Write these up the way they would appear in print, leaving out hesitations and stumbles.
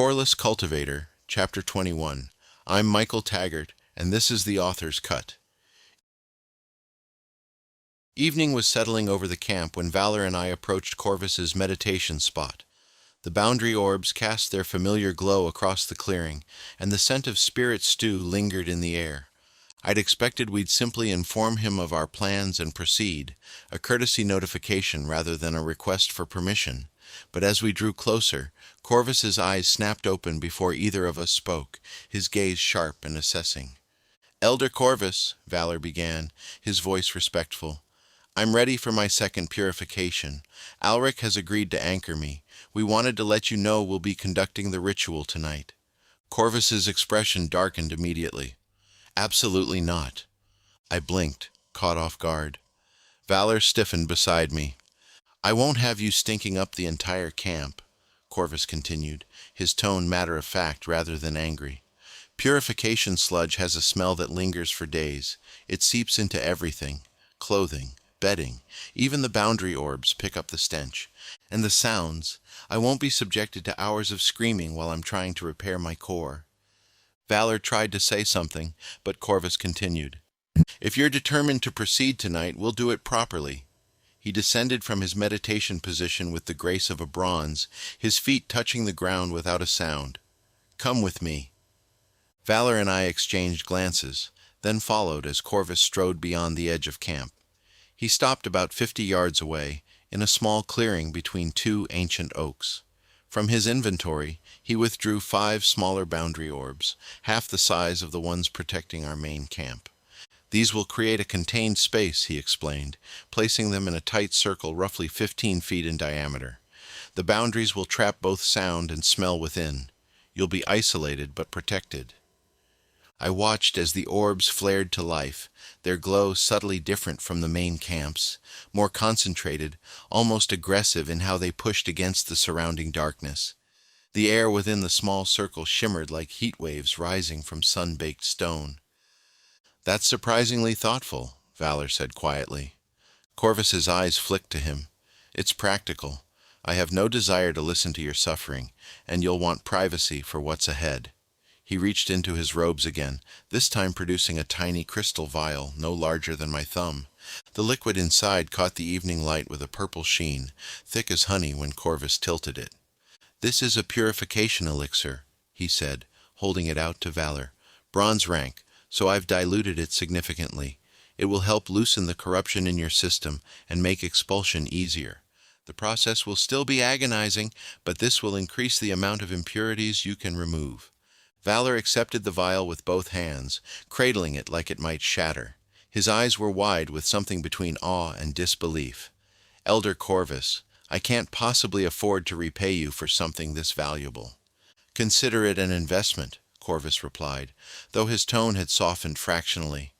Coreless Cultivator, Chapter 21. I'm Michael Taggart, and this is the author's cut. Evening was settling over the camp when Valer and I approached Corvus's meditation spot. The boundary orbs cast their familiar glow across the clearing, and the scent of spirit stew lingered in the air. I'd expected we'd simply inform him of our plans and proceed, a courtesy notification rather than a request for permission. But as we drew closer, Corvus's eyes snapped open before either of us spoke, his gaze sharp and assessing. "Elder Corvus," Valer began, his voice respectful, "I'm ready for my second purification. Alric has agreed to anchor me. We wanted to let you know we'll be conducting the ritual tonight." Corvus's expression darkened immediately. "Absolutely not." I blinked, caught off guard. Valer stiffened beside me. "I won't have you stinking up the entire camp," Corvus continued, his tone matter-of-fact rather than angry. "Purification sludge has a smell that lingers for days. It seeps into everything. Clothing, bedding, even the boundary orbs pick up the stench. And the sounds. I won't be subjected to hours of screaming while I'm trying to repair my core." Valer tried to say something, but Corvus continued. "If you're determined to proceed tonight, we'll do it properly." He descended from his meditation position with the grace of a bronze, his feet touching the ground without a sound. "Come with me." Valer and I exchanged glances, then followed as Corvus strode beyond the edge of camp. He stopped about 50 yards away, in a small clearing between two ancient oaks. From his inventory, he withdrew 5 smaller boundary orbs, half the size of the ones protecting our main camp. "These will create a contained space," he explained, placing them in a tight circle roughly 15 feet in diameter. "The boundaries will trap both sound and smell within. You'll be isolated but protected." I watched as the orbs flared to life, their glow subtly different from the main camp's, more concentrated, almost aggressive in how they pushed against the surrounding darkness. The air within the small circle shimmered like heat waves rising from sun-baked stone. "That's surprisingly thoughtful," Valer said quietly. Corvus's eyes flicked to him. "It's practical. I have no desire to listen to your suffering, and you'll want privacy for what's ahead." He reached into his robes again, this time producing a tiny crystal vial no larger than my thumb. The liquid inside caught the evening light with a purple sheen, thick as honey when Corvus tilted it. "This is a purification elixir," he said, holding it out to Valer. "Bronze rank, so I've diluted it significantly. It will help loosen the corruption in your system and make expulsion easier. The process will still be agonizing, but this will increase the amount of impurities you can remove." Valer accepted the vial with both hands, cradling it like it might shatter. His eyes were wide with something between awe and disbelief. "Elder Corvus, I can't possibly afford to repay you for something this valuable." "Consider it an investment," Corvus replied, though his tone had softened fractionally.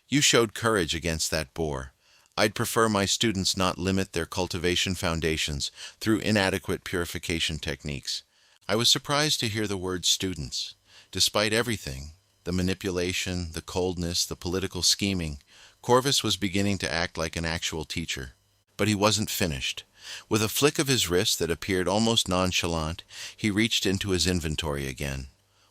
"You showed courage against that boar. I'd prefer my students not limit their cultivation foundations through inadequate purification techniques." I was surprised to hear the word students. Despite everything, the manipulation, the coldness, the political scheming, Corvus was beginning to act like an actual teacher. But he wasn't finished. With a flick of his wrist that appeared almost nonchalant, he reached into his inventory again.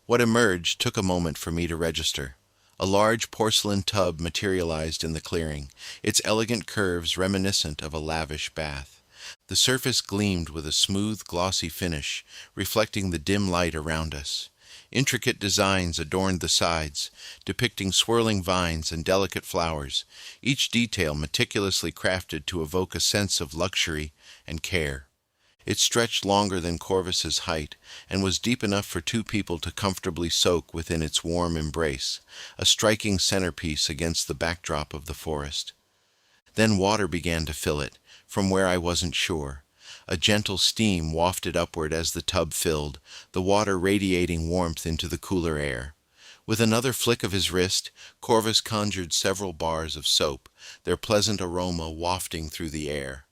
What emerged took a moment for me to register. A large porcelain tub materialized in the clearing, its elegant curves reminiscent of a lavish bath. The surface gleamed with a smooth, glossy finish, reflecting the dim light around us. Intricate designs adorned the sides, depicting swirling vines and delicate flowers, each detail meticulously crafted to evoke a sense of luxury and care. It stretched longer than Corvus's height, and was deep enough for 2 people to comfortably soak within its warm embrace, a striking centerpiece against the backdrop of the forest. Then water began to fill it, from where I wasn't sure. A gentle steam wafted upward as the tub filled, the water radiating warmth into the cooler air. With another flick of his wrist, Corvus conjured several bars of soap, their pleasant aroma wafting through the air.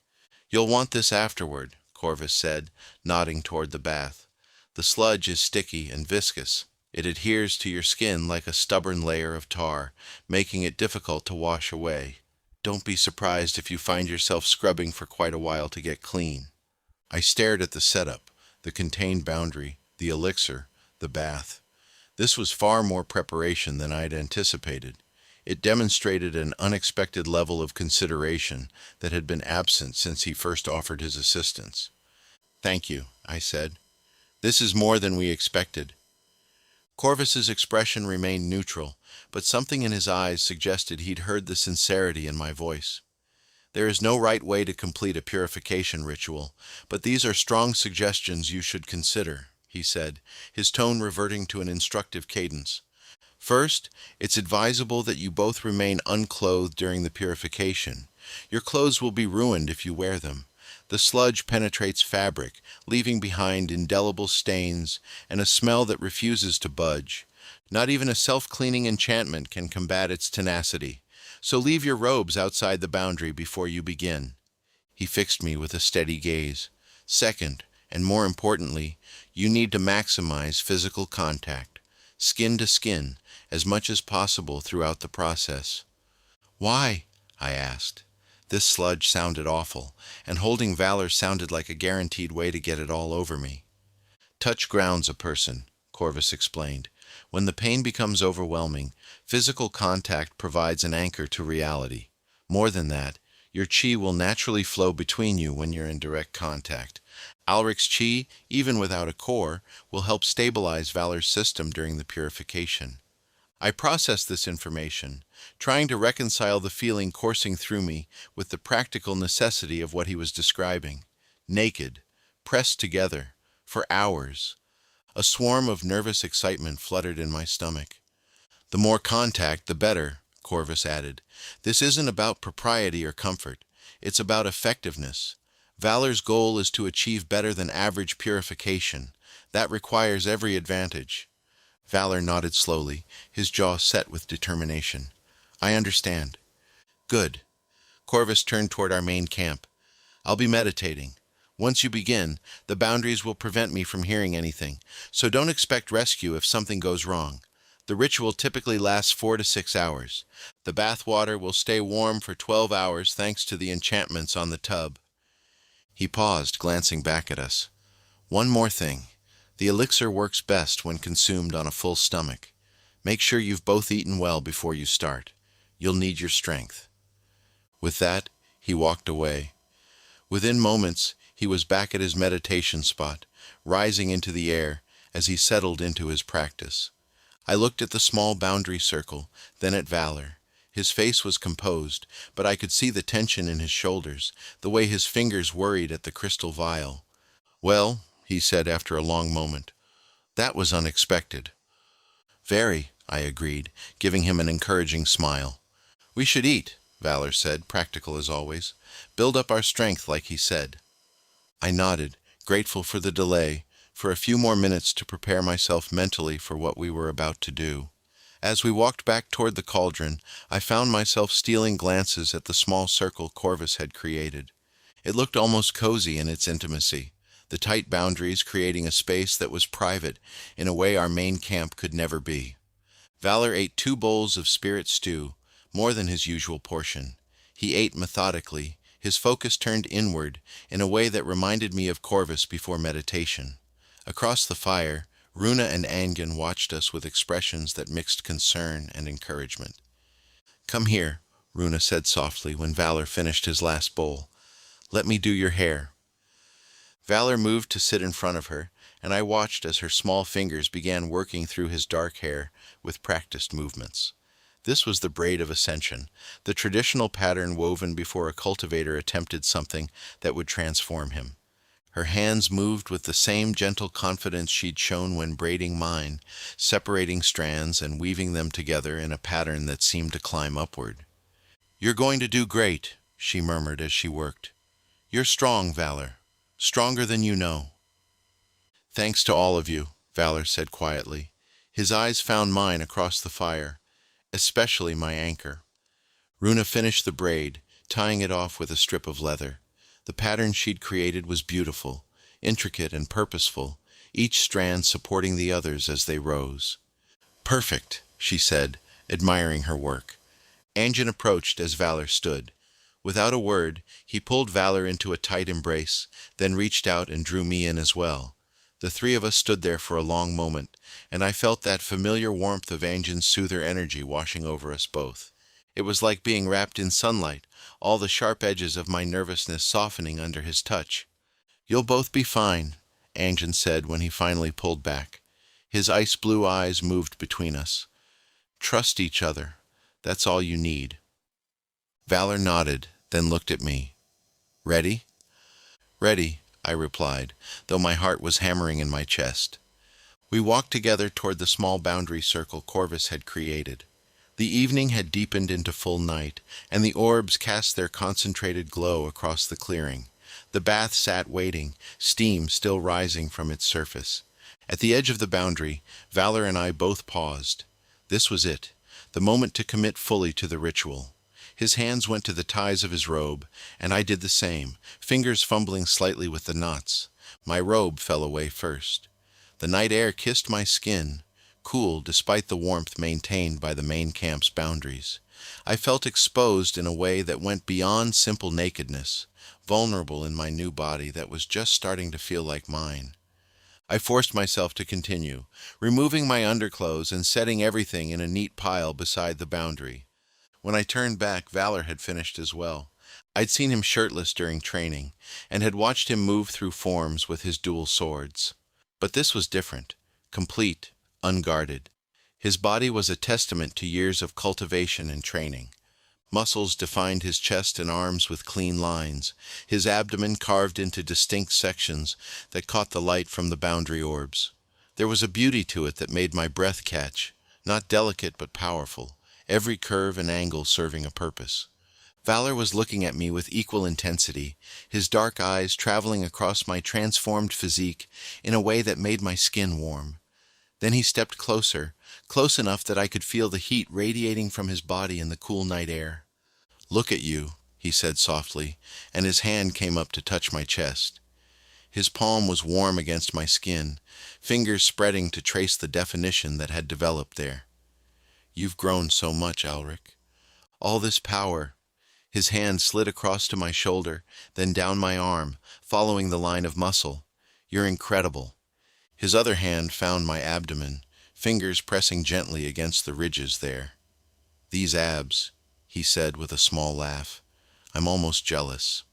"You'll want this afterward," Corvus said, nodding toward the bath. "The sludge is sticky and viscous. It adheres to your skin like a stubborn layer of tar, making it difficult to wash away. Don't be surprised if you find yourself scrubbing for quite a while to get clean." I stared at the setup, the contained boundary, the elixir, the bath. This was far more preparation than I'd anticipated. It demonstrated an unexpected level of consideration that had been absent since he first offered his assistance. "Thank you," I said. "This is more than we expected." Corvus's expression remained neutral, but something in his eyes suggested he'd heard the sincerity in my voice. "There is no right way to complete a purification ritual, but these are strong suggestions you should consider," he said, his tone reverting to an instructive cadence. "First, it's advisable that you both remain unclothed during the purification. Your clothes will be ruined if you wear them. The sludge penetrates fabric, leaving behind indelible stains and a smell that refuses to budge. Not even a self-cleaning enchantment can combat its tenacity. So leave your robes outside the boundary before you begin." He fixed me with a steady gaze. "Second, and more importantly, you need to maximize physical contact, skin to skin, as much as possible throughout the process." "Why?" I asked. This sludge sounded awful, and holding Valor sounded like a guaranteed way to get it all over me. "Touch grounds a person," Corvus explained. "When the pain becomes overwhelming, physical contact provides an anchor to reality. More than that, your chi will naturally flow between you when you're in direct contact. Alric's chi, even without a core, will help stabilize Valor's system during the purification." I processed this information, trying to reconcile the feeling coursing through me with the practical necessity of what he was describing. Naked, pressed together, for hours. A swarm of nervous excitement fluttered in my stomach. "The more contact, the better," Corvus added. "This isn't about propriety or comfort. It's about effectiveness. Valor's goal is to achieve better than average purification. That requires every advantage." Valor nodded slowly, his jaw set with determination. "I understand." "Good." Corvus turned toward our main camp. "I'll be meditating. Once you begin, the boundaries will prevent me from hearing anything, so don't expect rescue if something goes wrong. The ritual typically lasts 4 to 6 hours. The bath water will stay warm for 12 hours thanks to the enchantments on the tub." He paused, glancing back at us. "One more thing. The elixir works best when consumed on a full stomach. Make sure you've both eaten well before you start. You'll need your strength." With that, he walked away. Within moments, he was back at his meditation spot, rising into the air as he settled into his practice. I looked at the small boundary circle, then at Valor. His face was composed, but I could see the tension in his shoulders, the way his fingers worried at the crystal vial. "Well," he said after a long moment, "that was unexpected." "Very," I agreed, giving him an encouraging smile. "We should eat," Valor said, practical as always. "Build up our strength like he said." I nodded, grateful for the delay, for a few more minutes to prepare myself mentally for what we were about to do. As we walked back toward the cauldron, I found myself stealing glances at the small circle Corvus had created. It looked almost cozy in its intimacy, the tight boundaries creating a space that was private in a way our main camp could never be. Valor ate 2 bowls of spirit stew, more than his usual portion. He ate methodically, his focus turned inward in a way that reminded me of Corvus before meditation. Across the fire, Runa and Angan watched us with expressions that mixed concern and encouragement. "Come here," Runa said softly when Valor finished his last bowl. "Let me do your hair." Valor moved to sit in front of her, and I watched as her small fingers began working through his dark hair with practiced movements. This was the braid of ascension, the traditional pattern woven before a cultivator attempted something that would transform him. Her hands moved with the same gentle confidence she'd shown when braiding mine, separating strands and weaving them together in a pattern that seemed to climb upward. "You're going to do great," she murmured as she worked. "You're strong, Valor. Stronger than you know." "Thanks to all of you," Valor said quietly. His eyes found mine across the fire, especially my anchor. Runa finished the braid, tying it off with a strip of leather. The pattern she'd created was beautiful, intricate and purposeful, each strand supporting the others as they rose. "Perfect," she said, admiring her work. Anjan approached as Valor stood. Without a word, he pulled Valor into a tight embrace, then reached out and drew me in as well. The three of us stood there for a long moment, and I felt that familiar warmth of Anjan's soother energy washing over us both. It was like being wrapped in sunlight, all the sharp edges of my nervousness softening under his touch. "You'll both be fine," Anjan said when he finally pulled back. His ice-blue eyes moved between us. "Trust each other. That's all you need." Valer nodded, then looked at me. "Ready?" "Ready," I replied, though my heart was hammering in my chest. We walked together toward the small boundary circle Corvus had created. The evening had deepened into full night, and the orbs cast their concentrated glow across the clearing. The bath sat waiting, steam still rising from its surface. At the edge of the boundary, Valer and I both paused. This was it, the moment to commit fully to the ritual. His hands went to the ties of his robe, and I did the same, fingers fumbling slightly with the knots. My robe fell away first. The night air kissed my skin, cool despite the warmth maintained by the main camp's boundaries. I felt exposed in a way that went beyond simple nakedness, vulnerable in my new body that was just starting to feel like mine. I forced myself to continue, removing my underclothes and setting everything in a neat pile beside the boundary. When I turned back, Valer had finished as well. I'd seen him shirtless during training, and had watched him move through forms with his dual swords. But this was different, complete, unguarded. His body was a testament to years of cultivation and training. Muscles defined his chest and arms with clean lines, his abdomen carved into distinct sections that caught the light from the boundary orbs. There was a beauty to it that made my breath catch, not delicate but powerful, every curve and angle serving a purpose. Valer was looking at me with equal intensity, his dark eyes traveling across my transformed physique in a way that made my skin warm. Then he stepped closer, close enough that I could feel the heat radiating from his body in the cool night air. "Look at you," he said softly, and his hand came up to touch my chest. His palm was warm against my skin, fingers spreading to trace the definition that had developed there. "You've grown so much, Alric. All this power." His hand slid across to my shoulder, then down my arm, following the line of muscle. "You're incredible." His other hand found my abdomen, fingers pressing gently against the ridges there. "These abs," he said with a small laugh. "I'm almost jealous."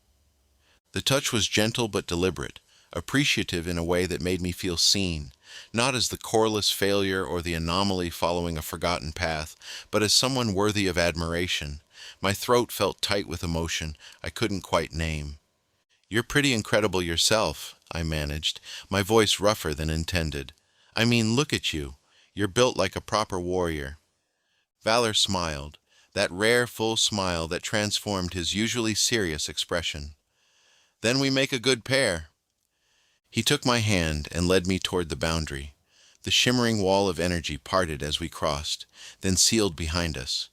The touch was gentle but deliberate, appreciative in a way that made me feel seen, not as the Coreless failure or the anomaly following a forgotten path, but as someone worthy of admiration. My throat felt tight with emotion I couldn't quite name. "You're pretty incredible yourself," I managed, my voice rougher than intended. "I mean, look at you. You're built like a proper warrior." Valer smiled, that rare full smile that transformed his usually serious expression. "Then we make a good pair." He took my hand and led me toward the boundary. The shimmering wall of energy parted as we crossed, then sealed behind us.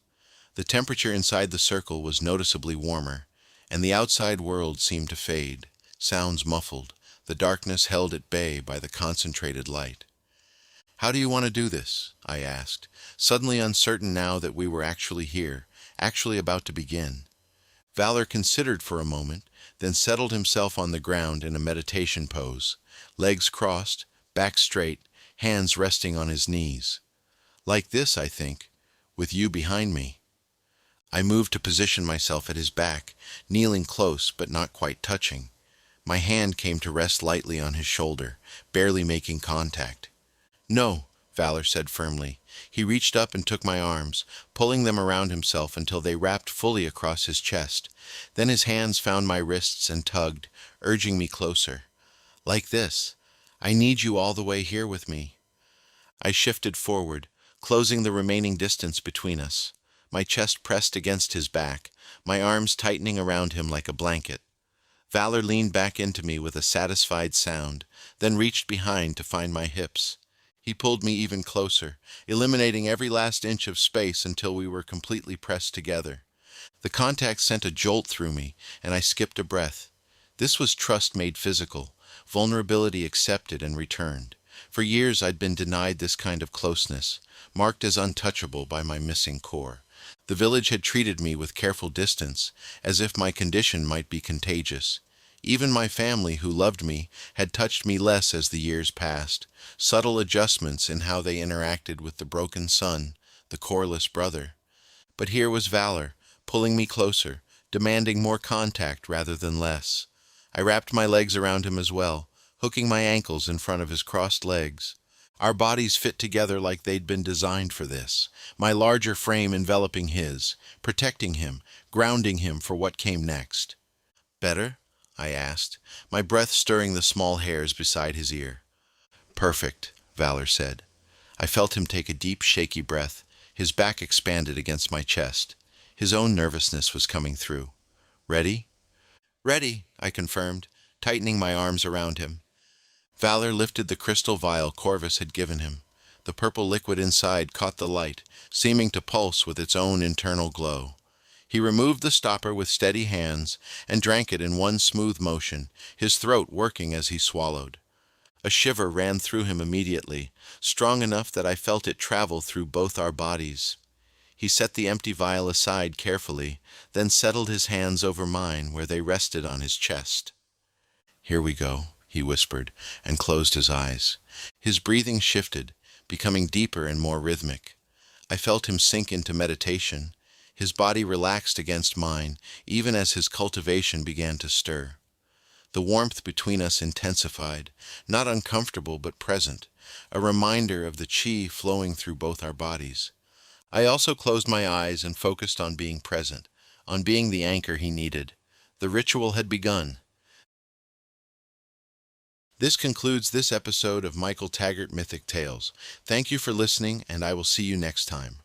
The temperature inside the circle was noticeably warmer, and the outside world seemed to fade, sounds muffled, the darkness held at bay by the concentrated light. "How do you want to do this?" I asked, suddenly uncertain now that we were actually here, actually about to begin. Valer considered for a moment, then settled himself on the ground in a meditation pose, legs crossed, back straight, hands resting on his knees. "Like this, I think, with you behind me." I moved to position myself at his back, kneeling close but not quite touching. My hand came to rest lightly on his shoulder, barely making contact. "No," Valer said firmly. He reached up and took my arms, pulling them around himself until they wrapped fully across his chest. Then his hands found my wrists and tugged, urging me closer. "Like this. I need you all the way here with me." I shifted forward, closing the remaining distance between us, my chest pressed against his back, my arms tightening around him like a blanket. Valer leaned back into me with a satisfied sound, then reached behind to find my hips. He pulled me even closer, eliminating every last inch of space until we were completely pressed together. The contact sent a jolt through me, and I skipped a breath. This was trust made physical, vulnerability accepted and returned. For years I'd been denied this kind of closeness, marked as untouchable by my missing core. The village had treated me with careful distance, as if my condition might be contagious. Even my family, who loved me, had touched me less as the years passed, subtle adjustments in how they interacted with the broken son, the coreless brother. But here was Valor, pulling me closer, demanding more contact rather than less. I wrapped my legs around him as well, hooking my ankles in front of his crossed legs. Our bodies fit together like they'd been designed for this, my larger frame enveloping his, protecting him, grounding him for what came next. "Better?" I asked, my breath stirring the small hairs beside his ear. "Perfect," Valor said. I felt him take a deep, shaky breath, his back expanded against my chest. His own nervousness was coming through. "Ready?" "Ready," I confirmed, tightening my arms around him. Valor lifted the crystal vial Corvus had given him. The purple liquid inside caught the light, seeming to pulse with its own internal glow. He removed the stopper with steady hands and drank it in one smooth motion, his throat working as he swallowed. A shiver ran through him immediately, strong enough that I felt it travel through both our bodies. He set the empty vial aside carefully, then settled his hands over mine where they rested on his chest. "Here we go," he whispered, and closed his eyes. His breathing shifted, becoming deeper and more rhythmic. I felt him sink into meditation. His body relaxed against mine, even as his cultivation began to stir. The warmth between us intensified, not uncomfortable but present, a reminder of the chi flowing through both our bodies. I also closed my eyes and focused on being present, on being the anchor he needed. The ritual had begun. This concludes this episode of Michael Taggart Mythic Tales. Thank you for listening, and I will see you next time.